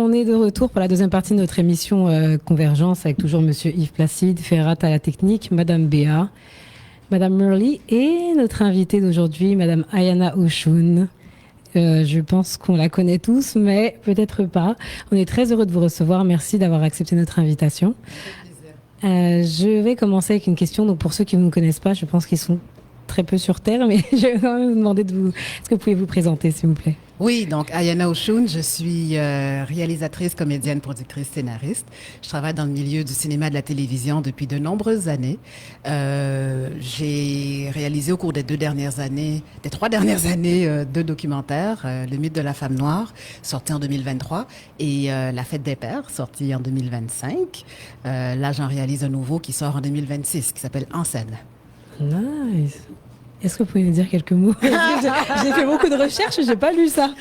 on est de retour pour la deuxième partie de notre émission Convergence avec toujours Monsieur Yves Placide, Ferrat à la technique, Madame Béa, Madame Murley et notre invitée d'aujourd'hui, Madame Ayana Oshun. Je pense qu'on la connaît tous, mais peut-être pas. On est très heureux de vous recevoir. Merci d'avoir accepté notre invitation. Je vais commencer avec une question. Donc pour ceux qui ne nous connaissent pas, je pense qu'ils sont très peu sur Terre, mais je vais quand même vous demander est-ce que vous pouvez vous présenter, s'il vous plaît? Oui, donc Ayana Oshun, je suis réalisatrice, comédienne, productrice, scénariste. Je travaille dans le milieu du cinéma et de la télévision depuis de nombreuses années. J'ai réalisé au cours des 3 dernières années, 2 documentaires, Le mythe de la femme noire, sorti en 2023, et La fête des pères, sorti en 2025. Là, j'en réalise un nouveau qui sort en 2026, qui s'appelle En scène. Nice. Est-ce que vous pouvez nous dire quelques mots? J'ai fait beaucoup de recherches, j'ai pas lu ça.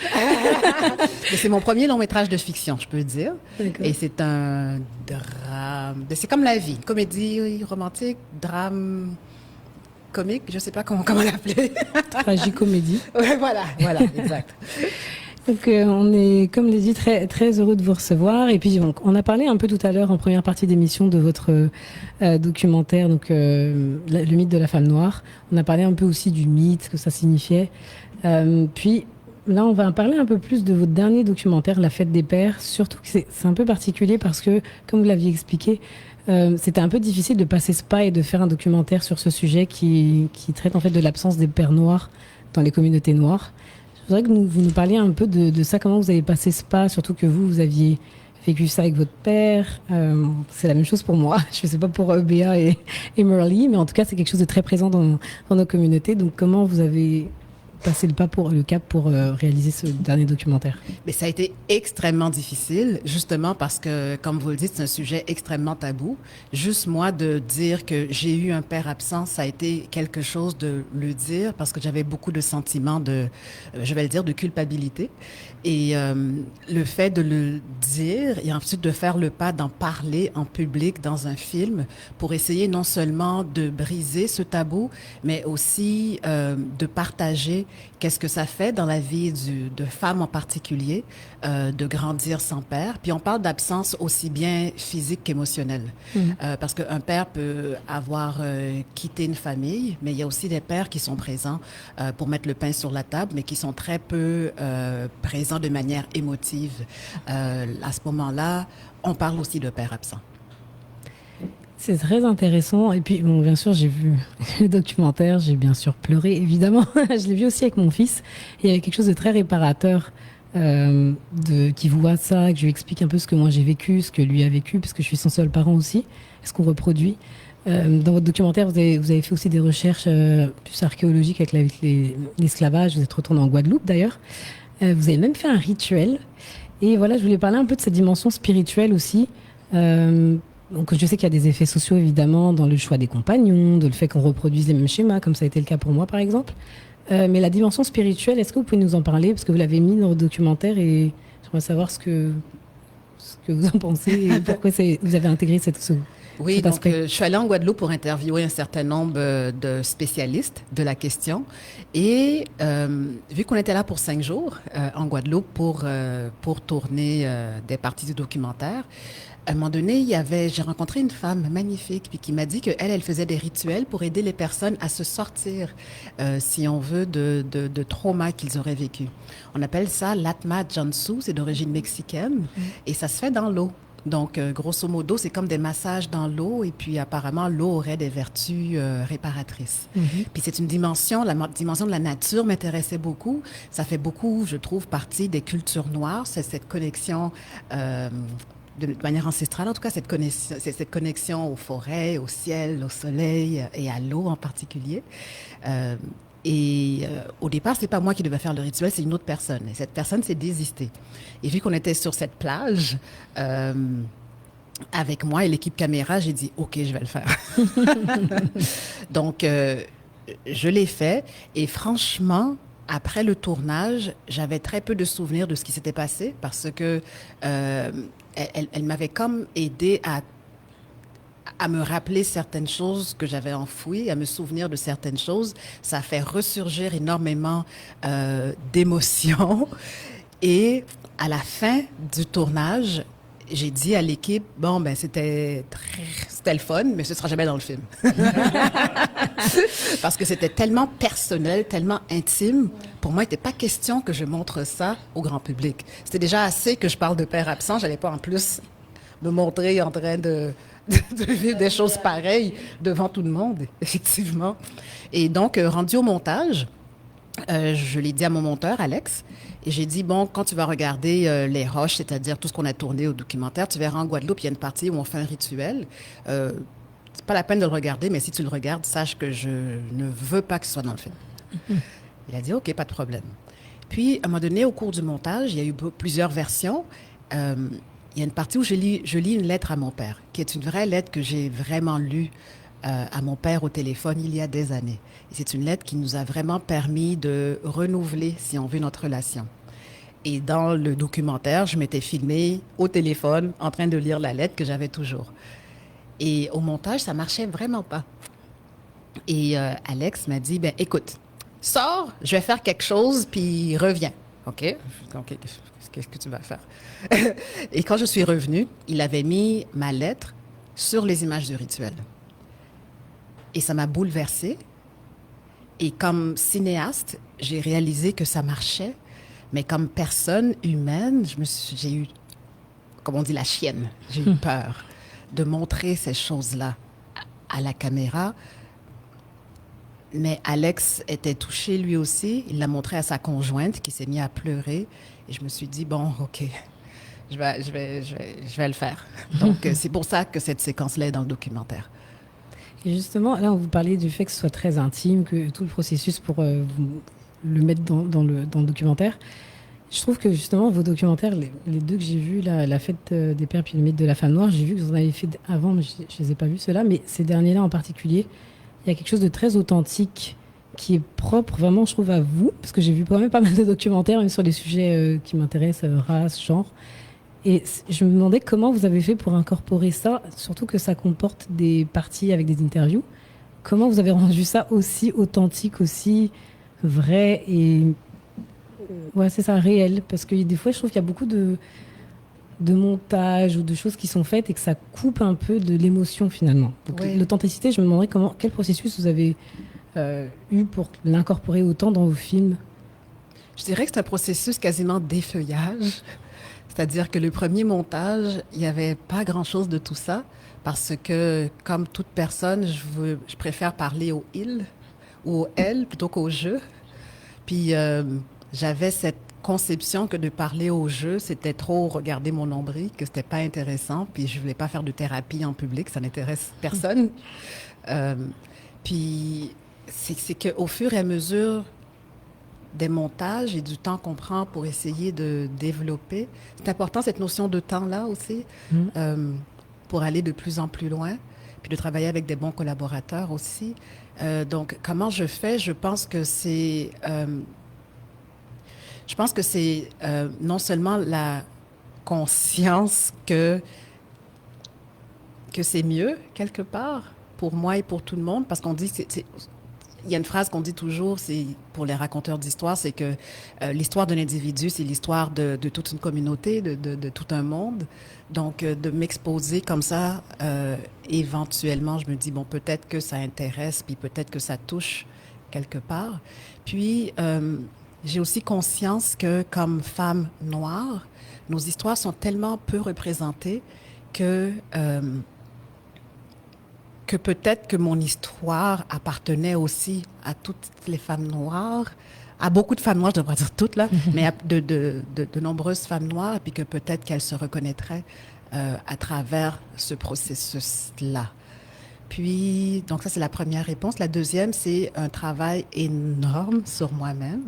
C'est mon premier long métrage de fiction, je peux dire. D'accord. Et c'est un drame. C'est comme la vie, comédie romantique, drame comique, je sais pas comment l'appeler. Tragicomédie. Ouais, voilà, exact. Donc, on est, comme l'a dit, très, très heureux de vous recevoir. Et puis, donc, on a parlé un peu tout à l'heure, en première partie d'émission, de votre documentaire, donc le mythe de la femme noire. On a parlé un peu aussi du mythe, ce que ça signifiait. Puis, là, on va parler un peu plus de votre dernier documentaire, La fête des pères. Surtout que c'est un peu particulier parce que, comme vous l'aviez expliqué, c'était un peu difficile de passer ce pas et de faire un documentaire sur ce sujet qui traite en fait de l'absence des pères noirs dans les communautés noires. Je voudrais que vous nous parliez un peu de ça, comment vous avez passé ce pas, surtout que vous aviez vécu ça avec votre père. C'est la même chose pour moi. Je ne sais pas pour Béa et Murley, mais en tout cas, c'est quelque chose de très présent dans nos communautés. Donc, comment vous avez passé le cap pour réaliser ce dernier documentaire? Mais ça a été extrêmement difficile, justement parce que, comme vous le dites, c'est un sujet extrêmement tabou. Juste moi, de dire que j'ai eu un père absent, ça a été quelque chose de le dire parce que j'avais beaucoup de sentiments je vais le dire, de culpabilité. Et le fait de le dire et ensuite de faire le pas d'en parler en public dans un film pour essayer non seulement de briser ce tabou, mais aussi de partager qu'est-ce que ça fait dans la vie de femmes en particulier, de grandir sans père. Puis on parle d'absence aussi bien physique qu'émotionnelle. Parce qu'un père peut avoir quitté une famille, mais il y a aussi des pères qui sont présents pour mettre le pain sur la table, mais qui sont très peu présents de manière émotive. À ce moment-là, on parle aussi de père absent. C'est très intéressant. Et puis, bon, bien sûr, j'ai vu le documentaire, j'ai bien sûr pleuré, évidemment. Je l'ai vu aussi avec mon fils. Et il y avait quelque chose de très réparateur qui voit ça, que je lui explique un peu ce que moi j'ai vécu, ce que lui a vécu, parce que je suis son seul parent aussi, ce qu'on reproduit. Dans votre documentaire, vous avez fait aussi des recherches plus archéologiques avec l'esclavage. Vous êtes retourné en Guadeloupe, d'ailleurs. Vous avez même fait un rituel. Et voilà, je voulais parler un peu de cette dimension spirituelle aussi. Donc, je sais qu'il y a des effets sociaux, évidemment, dans le choix des compagnons, de le fait qu'on reproduise les mêmes schémas, comme ça a été le cas pour moi, par exemple. Mais la dimension spirituelle, est-ce que vous pouvez nous en parler? Parce que vous l'avez mis dans votre documentaire et j'aimerais savoir ce que vous en pensez et pourquoi vous avez intégré Oui, cet donc aspect. je suis allée en Guadeloupe pour interviewer un certain nombre de spécialistes de la question. Et vu qu'on était là pour 5 jours en Guadeloupe pour tourner des parties du documentaire, à un moment donné, j'ai rencontré une femme magnifique puis qui m'a dit elle faisait des rituels pour aider les personnes à se sortir, si on veut, de traumas qu'ils auraient vécu. On appelle ça l'Atma Jansu, c'est d'origine mexicaine, et ça se fait dans l'eau. Donc, grosso modo, c'est comme des massages dans l'eau et puis apparemment, l'eau aurait des vertus réparatrices. Puis c'est une dimension, la dimension de la nature m'intéressait beaucoup. Ça fait beaucoup, je trouve, partie des cultures noires. C'est cette connexion de manière ancestrale, en tout cas, c'est cette connexion aux forêts, au ciel, au soleil et à l'eau en particulier. Au départ, c'est pas moi qui devais faire le rituel, c'est une autre personne. Et cette personne s'est désistée. Et vu qu'on était sur cette plage, avec moi et l'équipe caméra, j'ai dit, OK, je vais le faire. Donc, je l'ai fait. Et franchement, après le tournage, j'avais très peu de souvenirs de ce qui s'était passé parce que elle m'avait comme aidé à me rappeler certaines choses que j'avais enfouies, à me souvenir de certaines choses. Ça a fait ressurgir énormément d'émotions. Et à la fin du tournage, j'ai dit à l'équipe, bon, ben, c'était le fun, mais ce sera jamais dans le film. Parce que c'était tellement personnel, tellement intime. Pour moi, il n'était pas question que je montre ça au grand public. C'était déjà assez que je parle de père absent. J'allais pas en plus me montrer en train de vivre des choses pareilles devant tout le monde, effectivement. Et donc, rendu au montage, je l'ai dit à mon monteur, Alex, et j'ai dit, bon, quand tu vas regarder les roches, c'est-à-dire tout ce qu'on a tourné au documentaire, tu verras en Guadeloupe, il y a une partie où on fait un rituel. C'est pas la peine de le regarder, mais si tu le regardes, sache que je ne veux pas que ce soit dans le film. Il a dit, OK, pas de problème. Puis, à un moment donné, au cours du montage, il y a eu plusieurs versions. Il y a une partie où je lis une lettre à mon père, qui est une vraie lettre que j'ai vraiment lue à mon père au téléphone il y a des années. Et c'est une lettre qui nous a vraiment permis de renouveler, si on veut, notre relation. Et dans le documentaire, je m'étais filmée au téléphone en train de lire la lettre que j'avais toujours. Et au montage, ça marchait vraiment pas. Et Alex m'a dit, ben écoute, sors, je vais faire quelque chose, puis reviens. OK? Qu'est-ce que tu vas faire? Et quand je suis revenue, il avait mis ma lettre sur les images du rituel. Et ça m'a bouleversée. Et comme cinéaste, j'ai réalisé que ça marchait. Mais comme personne humaine, j'ai eu, comme on dit, la chienne. J'ai eu peur de montrer ces choses-là à la caméra. Mais Alex était touché lui aussi. Il l'a montré à sa conjointe qui s'est mise à pleurer. Et je me suis dit, bon, OK, je vais le faire. Donc, c'est pour ça que cette séquence-là est dans le documentaire. Et justement, là, vous parliez du fait que ce soit très intime, que tout le processus pour le mettre dans le documentaire. Je trouve que justement, vos documentaires, les deux que j'ai vus, là, La fête des pères puis le mythe de la femme noire, j'ai vu que vous en avez fait avant, mais je ne les ai pas vus ceux-là. Mais ces derniers-là en particulier, il y a quelque chose de très authentique qui est propre, vraiment, je trouve, à vous. Parce que j'ai vu quand même pas mal de documentaires, même sur les sujets qui m'intéressent, race, genre. Et je me demandais comment vous avez fait pour incorporer ça, surtout que ça comporte des parties avec des interviews. Comment vous avez rendu ça aussi authentique, aussi vrai et ouais, c'est ça, réel? Parce que des fois, je trouve qu'il y a beaucoup de montage ou de choses qui sont faites et que ça coupe un peu de l'émotion finalement. Donc oui. L'authenticité, je me demanderais quel processus vous avez eu pour l'incorporer autant dans vos films? Je dirais que c'est un processus quasiment d'effeuillage. C'est-à-dire que le premier montage, il n'y avait pas grand-chose de tout ça parce que, comme toute personne, je préfère parler au « il » ou au « elle » plutôt qu'au « je ». Puis, j'avais cette conception que de parler au « je », c'était trop regarder mon nombril, que c'était pas intéressant. Puis, je ne voulais pas faire de thérapie en public, ça n'intéresse personne. Puis, c'est qu'au fur et à mesure des montages et du temps qu'on prend pour essayer de développer. C'est important, cette notion de temps-là aussi, pour aller de plus en plus loin, puis de travailler avec des bons collaborateurs aussi. Donc, comment je fais? Je pense que c'est non seulement la conscience que c'est mieux, quelque part, pour moi et pour tout le monde, parce qu'on dit il y a une phrase qu'on dit toujours, c'est pour les raconteurs d'histoire, c'est que l'histoire d'un individu, c'est l'histoire de toute une communauté, de tout un monde. Donc, de m'exposer comme ça, éventuellement, je me dis, bon, peut-être que ça intéresse, puis peut-être que ça touche quelque part. Puis, j'ai aussi conscience que, comme femme noire, nos histoires sont tellement peu représentées que peut-être que mon histoire appartenait aussi à toutes les femmes noires, à beaucoup de femmes noires, je devrais dire toutes là, mais à de nombreuses femmes noires, et puis que peut-être qu'elles se reconnaîtraient à travers ce processus-là. Puis, donc ça, c'est la première réponse. La deuxième, c'est un travail énorme sur moi-même.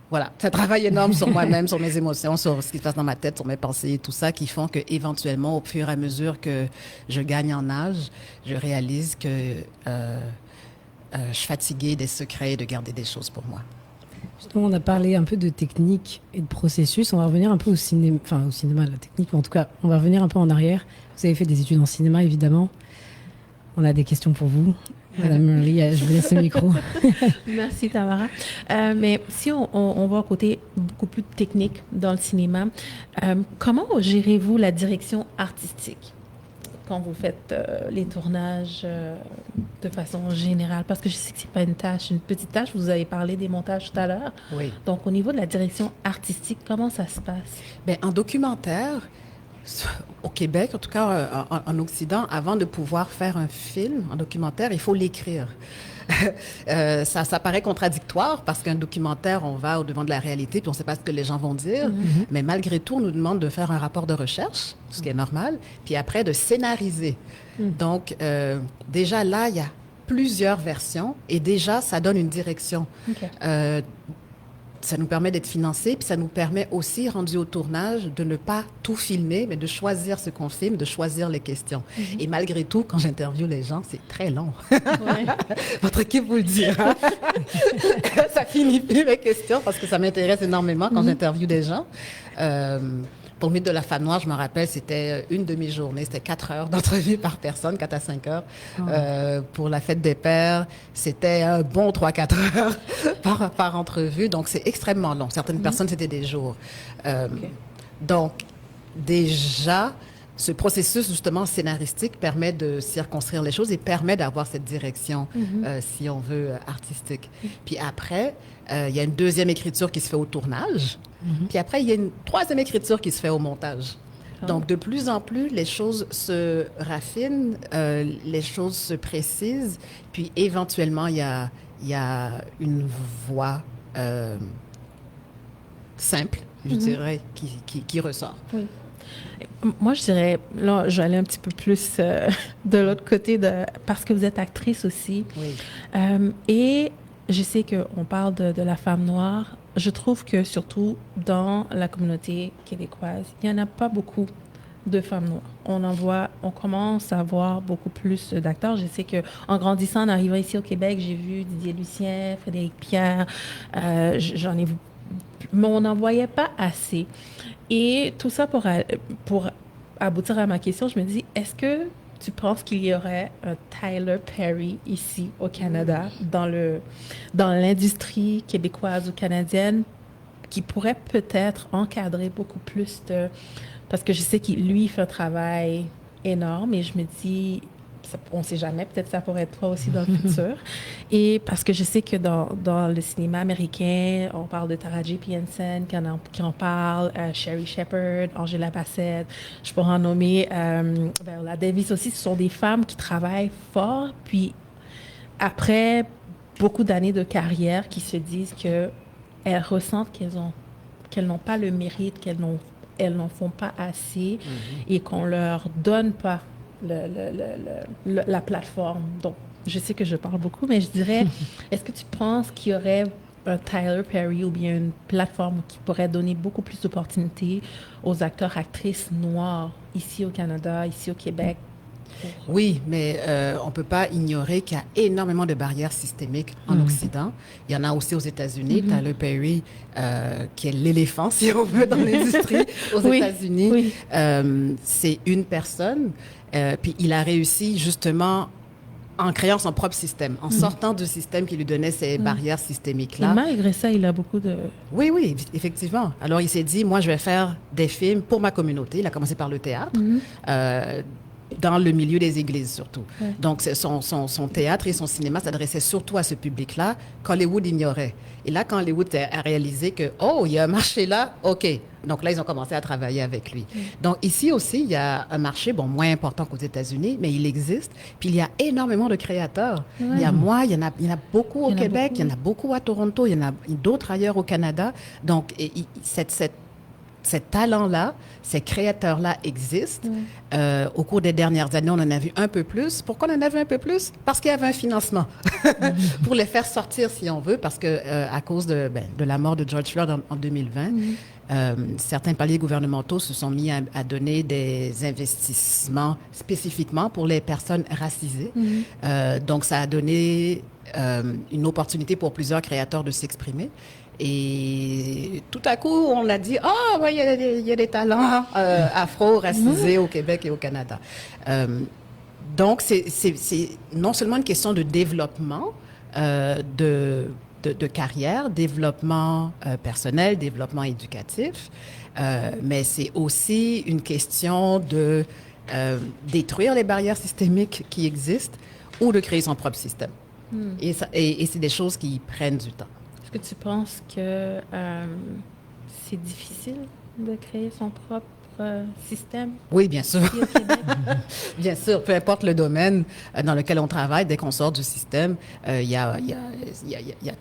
Voilà, c'est un travail énorme sur moi-même, sur mes émotions, sur ce qui se passe dans ma tête, sur mes pensées et tout ça, qui font qu'éventuellement, au fur et à mesure que je gagne en âge, je réalise que je suis fatiguée des secrets et de garder des choses pour moi. Justement, on a parlé un peu de technique et de processus. On va revenir un peu au cinéma, la technique, mais en tout cas, on va revenir un peu en arrière. Vous avez fait des études en cinéma, évidemment. On a des questions pour vous. Madame Murley, je vous laisse le micro. Merci, Tamara. Mais si on va au côté beaucoup plus technique dans le cinéma, comment gérez-vous la direction artistique quand vous faites les tournages de façon générale? Parce que je sais que c'est pas une petite tâche. Vous avez parlé des montages tout à l'heure. Oui. Donc, au niveau de la direction artistique, comment ça se passe? Bien, en documentaire, au Québec, en tout cas en Occident, avant de pouvoir faire un film en documentaire, il faut l'écrire. Ça paraît contradictoire parce qu'un documentaire, on va au-devant de la réalité puis on ne sait pas ce que les gens vont dire. Mais malgré tout, on nous demande de faire un rapport de recherche, ce qui est normal, puis après de scénariser. Donc, déjà là, il y a plusieurs versions et déjà, ça donne une direction. Okay. Ça nous permet d'être financés, puis ça nous permet aussi, rendu au tournage, de ne pas tout filmer, mais de choisir ce qu'on filme, de choisir les questions. Et malgré tout, quand j'interviewe les gens, c'est très long. Ouais. Votre équipe vous le dira. Ça finit plus mes questions parce que ça m'intéresse énormément quand j'interviewe des gens. Pour le mythe de la femme noire, je me rappelle, c'était une demi-journée, c'était 4 heures d'entrevue par personne, 4 à 5 heures. Pour la fête des pères, c'était un bon 3-4 heures par entrevue, donc c'est extrêmement long. Certaines personnes, c'était des jours. Donc, déjà, ce processus justement scénaristique permet de circonscrire les choses et permet d'avoir cette direction, si on veut, artistique. Puis après, il y a une deuxième écriture qui se fait au tournage. Puis après, il y a une troisième écriture qui se fait au montage. Donc, de plus en plus, les choses se raffinent, les choses se précisent, puis éventuellement, il y a une voix simple, je dirais, qui ressort. Oui. Moi, je dirais, là, je vais aller un petit peu plus de l'autre côté, parce que vous êtes actrice aussi. Oui. Et je sais qu'on parle de la femme noire. Je trouve que surtout dans la communauté québécoise, il n'y en a pas beaucoup de femmes noires. On commence à voir beaucoup plus d'acteurs. Je sais qu'en grandissant, en arrivant ici au Québec, j'ai vu Didier Lucien, Frédéric Pierre, j'en ai vu, mais on n'en voyait pas assez. Et tout ça pour aboutir à ma question, je me dis, est-ce que tu penses qu'il y aurait un Tyler Perry ici au Canada, dans l'industrie québécoise ou canadienne, qui pourrait peut-être encadrer beaucoup plus de... Parce que je sais qu'il, lui, fait un travail énorme et je me dis, on ne sait jamais, peut-être ça pourrait être toi aussi dans le futur. Et parce que je sais que dans le cinéma américain, on parle de Taraji P. Henson qui en parle, Sherry Shepherd, Angela Bassett, je pourrais en nommer Viola Davis aussi. Ce sont des femmes qui travaillent fort, puis après beaucoup d'années de carrière, qui se disent qu'elles ressentent qu'elles n'ont pas le mérite, elles n'en font pas assez et qu'on leur donne pas la plateforme. Donc, je sais que je parle beaucoup, mais je dirais, est-ce que tu penses qu'il y aurait un Tyler Perry ou bien une plateforme qui pourrait donner beaucoup plus d'opportunités aux acteurs, actrices noirs ici au Canada, ici au Québec? Oui, mais on ne peut pas ignorer qu'il y a énormément de barrières systémiques en Occident. Il y en a aussi aux États-Unis. Tyler Perry, qui est l'éléphant, si on veut, dans l'industrie aux États-Unis. Oui. C'est une personne. Puis il a réussi justement en créant son propre système, en sortant du système qui lui donnait ces barrières systémiques-là. Et malgré ça, il a beaucoup de... Oui, effectivement. Alors, il s'est dit, moi, je vais faire des films pour ma communauté. Il a commencé par le théâtre. Dans le milieu des églises, surtout. Donc, son théâtre et son cinéma s'adressaient surtout à ce public-là qu'Hollywood ignorait. Et là, quand Hollywood a réalisé que, oh, il y a un marché là, OK. Donc là, ils ont commencé à travailler avec lui. Donc, ici aussi, il y a un marché, bon, moins important qu'aux États-Unis, mais il existe. Puis, il y a énormément de créateurs. Il y a moi, il y en a beaucoup au Québec, il y en a beaucoup à Toronto, il y en a d'autres ailleurs au Canada. Donc, ces talents-là, ces créateurs-là existent. Au cours des dernières années, on en a vu un peu plus. Pourquoi on en a vu un peu plus? Parce qu'il y avait un financement pour les faire sortir, si on veut, parce que à cause de la mort de George Floyd en 2020, certains paliers gouvernementaux se sont mis à donner des investissements spécifiquement pour les personnes racisées. Donc, ça a donné une opportunité pour plusieurs créateurs de s'exprimer. Et tout à coup, on a dit, il y a des talents afro-racisés au Québec et au Canada. Donc, c'est non seulement une question de développement de carrière, développement personnel, développement éducatif, mais c'est aussi une question de détruire les barrières systémiques qui existent ou de créer son propre système. Et c'est des choses qui prennent du temps. Est-ce que tu penses que c'est difficile de créer son propre système? Oui, bien sûr. Ici au Québec? Bien sûr, peu importe le domaine dans lequel on travaille, dès qu'on sort du système, il y a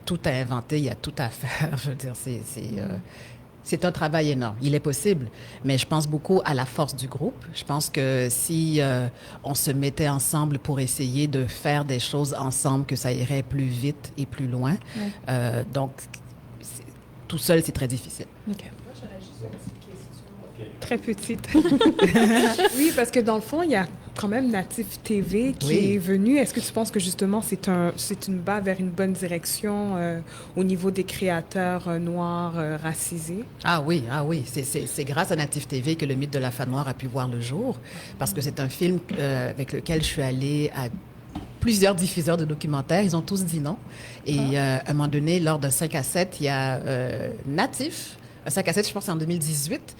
tout à inventer, il y a tout à faire. Je veux dire, c'est un travail énorme. Il est possible, mais je pense beaucoup à la force du groupe. Je pense que si on se mettait ensemble pour essayer de faire des choses ensemble, que ça irait plus vite et plus loin. Donc, tout seul, c'est très difficile. OK. Très petite. Oui, parce que dans le fond, il y a quand même Natif TV qui est venu. Est-ce que tu penses que justement c'est une bas vers une bonne direction au niveau des créateurs noirs racisés? Ah oui. C'est grâce à Natif TV que le mythe de la femme noire a pu voir le jour, parce que c'est un film avec lequel je suis allée à plusieurs diffuseurs de documentaires. Ils ont tous dit non. Et à un moment donné, lors d'un 5 à 7, il y a Natif. Un 5 à 7, je pense, c'est en 2018.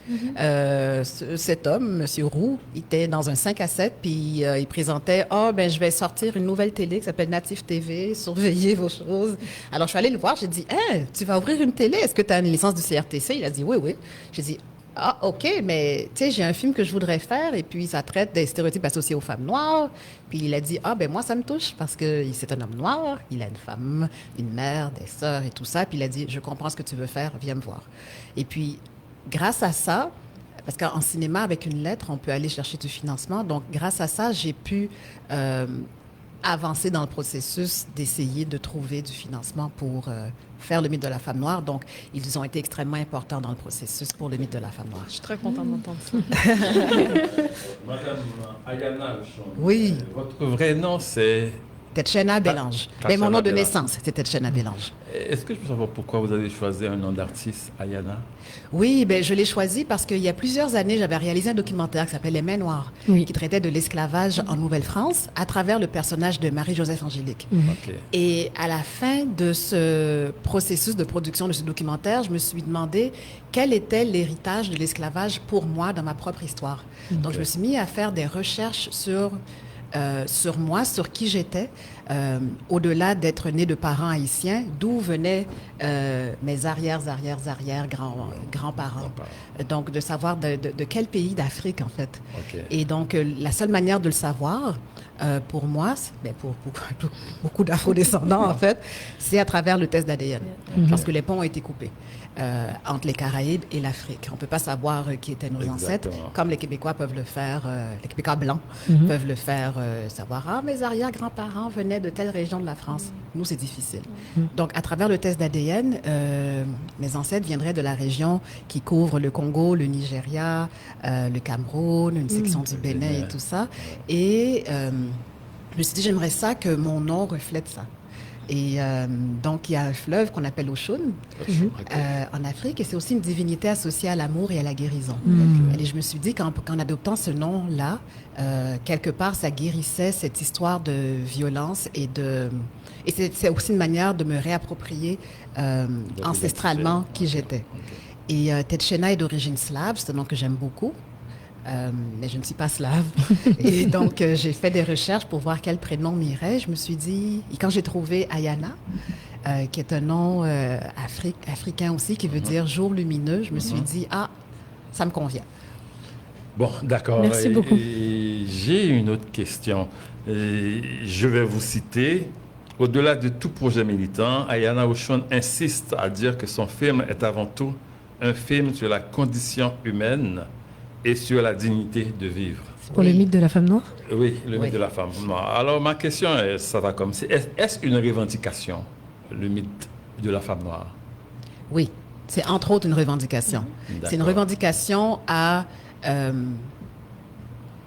Cet homme, M. Roux, il était dans un 5 à 7, puis il présentait « je vais sortir une nouvelle télé qui s'appelle Natif TV, surveillez vos choses. » Alors, je suis allée le voir, j'ai dit « tu vas ouvrir une télé, est-ce que tu as une licence du CRTC? » Il a dit « Oui. » J'ai dit « Ah, OK, mais tu sais, j'ai un film que je voudrais faire et puis ça traite des stéréotypes associés aux femmes noires. » Puis il a dit « moi, ça me touche parce que c'est un homme noir, il a une femme, une mère, des sœurs et tout ça. » Puis il a dit « Je comprends ce que tu veux faire, viens me voir. » Et puis, grâce à ça, parce qu'en cinéma, avec une lettre, on peut aller chercher du financement. Donc, grâce à ça, j'ai pu avancer dans le processus d'essayer de trouver du financement pour faire le mythe de la femme noire. Donc, ils ont été extrêmement importants dans le processus pour le mythe de la femme noire. Je suis très contente d'entendre ça. Madame Ayana, Oui. Votre vrai nom, c'est... Tetchena Bélange. Mais mon nom de naissance, c'était Tetchena Bélange. Est-ce que je peux savoir pourquoi vous avez choisi un nom d'artiste, Ayana? Oui, je l'ai choisi parce qu'il y a plusieurs années, j'avais réalisé un documentaire qui s'appelle Les Mains Noires, qui traitait de l'esclavage en Nouvelle-France à travers le personnage de Marie-Joseph Angélique. Okay. Et à la fin de ce processus de production de ce documentaire, je me suis demandé quel était l'héritage de l'esclavage pour moi dans ma propre histoire. Donc, je me suis mis à faire des recherches sur moi, sur qui j'étais, au-delà d'être née de parents haïtiens, d'où venaient mes grands-parents. Donc, de savoir de quel pays d'Afrique, en fait. Okay. Et donc, la seule manière de le savoir, pour moi, pour beaucoup d'afro-descendants, en fait, c'est à travers le test d'ADN, parce que les ponts ont été coupés. Entre les Caraïbes et l'Afrique. On ne peut pas savoir qui étaient nos ancêtres, comme les Québécois peuvent le faire, les Québécois blancs peuvent le faire, savoir, mes arrière-grands-parents venaient de telle région de la France. Nous, c'est difficile. Donc, à travers le test d'ADN, mes ancêtres viendraient de la région qui couvre le Congo, le Nigeria, le Cameroun, une section du Bénin et tout ça. Et je me suis dit, j'aimerais ça que mon nom reflète ça. Et donc, il y a un fleuve qu'on appelle Oshun en Afrique, et c'est aussi une divinité associée à l'amour et à la guérison. Et je me suis dit qu'en adoptant ce nom-là, quelque part, ça guérissait cette histoire de violence et c'est aussi une manière de me réapproprier ancestralement qui j'étais. Et Tetchena est d'origine slave, c'est un nom que j'aime beaucoup. Mais je ne suis pas slave. Et donc, j'ai fait des recherches pour voir quel prénom m'irait. Je me suis dit, et quand j'ai trouvé Ayana, qui est un nom africain aussi, qui veut dire jour lumineux, je me suis dit, ça me convient. Bon, d'accord. Merci beaucoup. J'ai une autre question. Je vais vous citer. Au-delà de tout projet militant, Ayana Oshun insiste à dire que son film est avant tout un film sur la condition humaine et sur la dignité de vivre. Pour le mythe de la femme noire? Oui, le mythe de la femme noire. Alors, ma question, ça va comme c'est. Est-ce une revendication, le mythe de la femme noire? Oui, c'est entre autres une revendication. C'est une revendication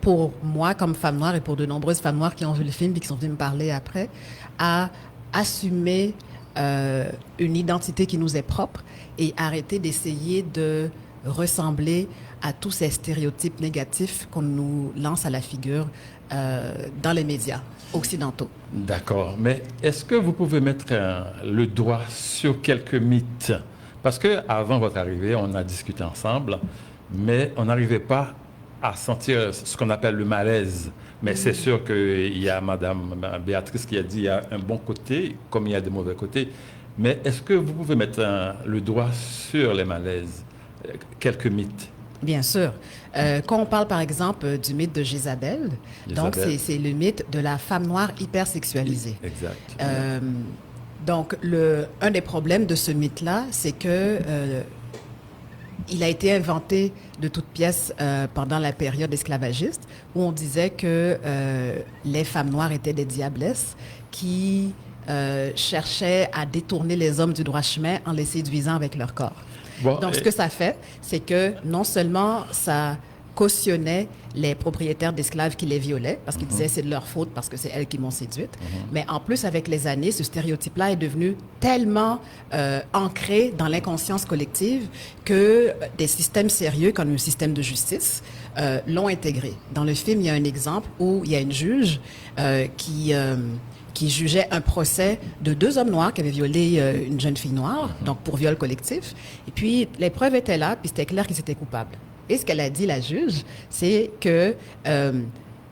pour moi comme femme noire et pour de nombreuses femmes noires qui ont vu le film et qui sont venues me parler après, à assumer une identité qui nous est propre et arrêter d'essayer de ressembler à tous ces stéréotypes négatifs qu'on nous lance à la figure dans les médias occidentaux. D'accord. Mais est-ce que vous pouvez mettre le doigt sur quelques mythes? Parce qu'avant votre arrivée, on a discuté ensemble, mais on n'arrivait pas à sentir ce qu'on appelle le malaise. Mais c'est sûr qu'il y a Madame Béatrice qui a dit qu'il y a un bon côté, comme il y a des mauvais côtés. Mais est-ce que vous pouvez mettre le doigt sur les malaises? Quelques mythes. Bien sûr. Quand on parle, par exemple, du mythe de Jézabel, donc c'est le mythe de la femme noire hypersexualisée. Exact. Donc, un des problèmes de ce mythe-là, c'est que il a été inventé de toutes pièces pendant la période esclavagiste, où on disait que les femmes noires étaient des diablesses qui cherchaient à détourner les hommes du droit chemin en les séduisant avec leur corps. Bon, Donc, ce que ça fait, c'est que non seulement ça cautionnait les propriétaires d'esclaves qui les violaient, parce qu'ils disaient c'est de leur faute, parce que c'est elles qui m'ont séduite, mais en plus, avec les années, ce stéréotype-là est devenu tellement ancré dans l'inconscience collective que des systèmes sérieux, comme le système de justice, l'ont intégré. Dans le film, il y a un exemple où il y a une juge qui jugeait un procès de 2 hommes noirs qui avaient violé une jeune fille noire, donc pour viol collectif. Et puis, les preuves étaient là, puis c'était clair qu'ils étaient coupables. Et ce qu'elle a dit, la juge, c'est que,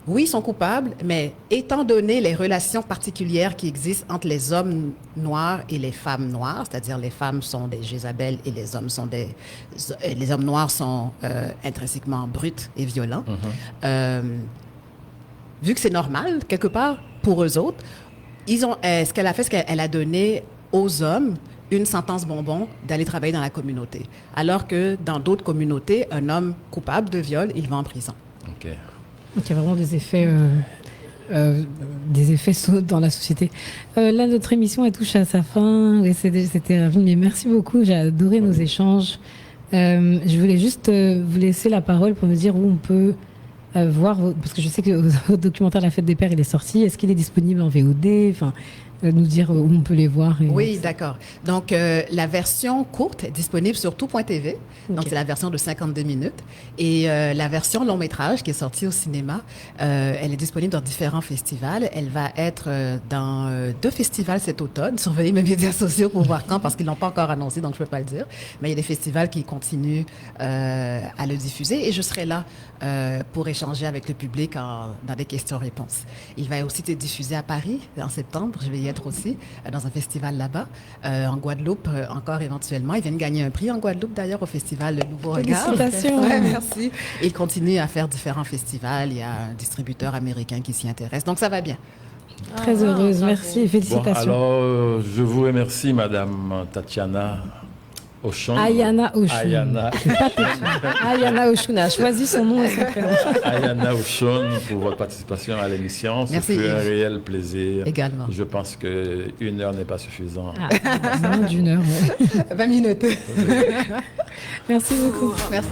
oui, ils sont coupables, mais étant donné les relations particulières qui existent entre les hommes noirs et les femmes noires, c'est-à-dire les femmes sont des Jézabel et les hommes sont les hommes noirs sont intrinsèquement bruts et violents, vu que c'est normal, quelque part, pour eux autres, ce qu'elle a fait, c'est qu'elle a donné aux hommes une sentence bonbon d'aller travailler dans la communauté. Alors que dans d'autres communautés, un homme coupable de viol, il va en prison. OK. Donc, il y a vraiment des effets dans la société. Là, notre émission, elle touche à sa fin. Et c'était ravi, mais merci beaucoup. J'ai adoré nos échanges. Je voulais juste vous laisser la parole pour me dire où on peut voir, parce que je sais que votre documentaire La Fête des Pères, il est sorti. Est-ce qu'il est disponible en VOD? Enfin, nous dire où on peut les voir. Oui, d'accord. Donc, la version courte est disponible sur tout.tv. Donc, c'est la version de 52 minutes. Et la version long métrage qui est sortie au cinéma, elle est disponible dans différents festivals. Elle va être dans 2 festivals cet automne. Surveillez mes médias sociaux pour voir quand, parce qu'ils l'ont pas encore annoncé, donc je peux pas le dire. Mais il y a des festivals qui continuent à le diffuser. Et je serai là pour échanger avec le public dans des questions-réponses. Il va aussi être diffusé à Paris en septembre. Je vais y être aussi dans un festival là-bas. En Guadeloupe, encore éventuellement. Ils viennent gagner un prix en Guadeloupe, d'ailleurs, au festival Le Nouveau Regard. Félicitations. Ouais, merci. Et ils continuent à faire différents festivals. Il y a un distributeur américain qui s'y intéresse. Donc, ça va bien. Très heureuse. Merci. Félicitations. Bon, alors, je vous remercie, Madame Tatiana Ochon. Ayana Ochun. Ayana Ochun a choisi son nom et son prénom. Ayana Ochon, pour votre participation à l'émission. Merci. C'est un réel plaisir. Également. Je pense qu'1 heure n'est pas suffisant. Moins d'1 heure. Ouais. 20 minutes. Merci beaucoup. Merci.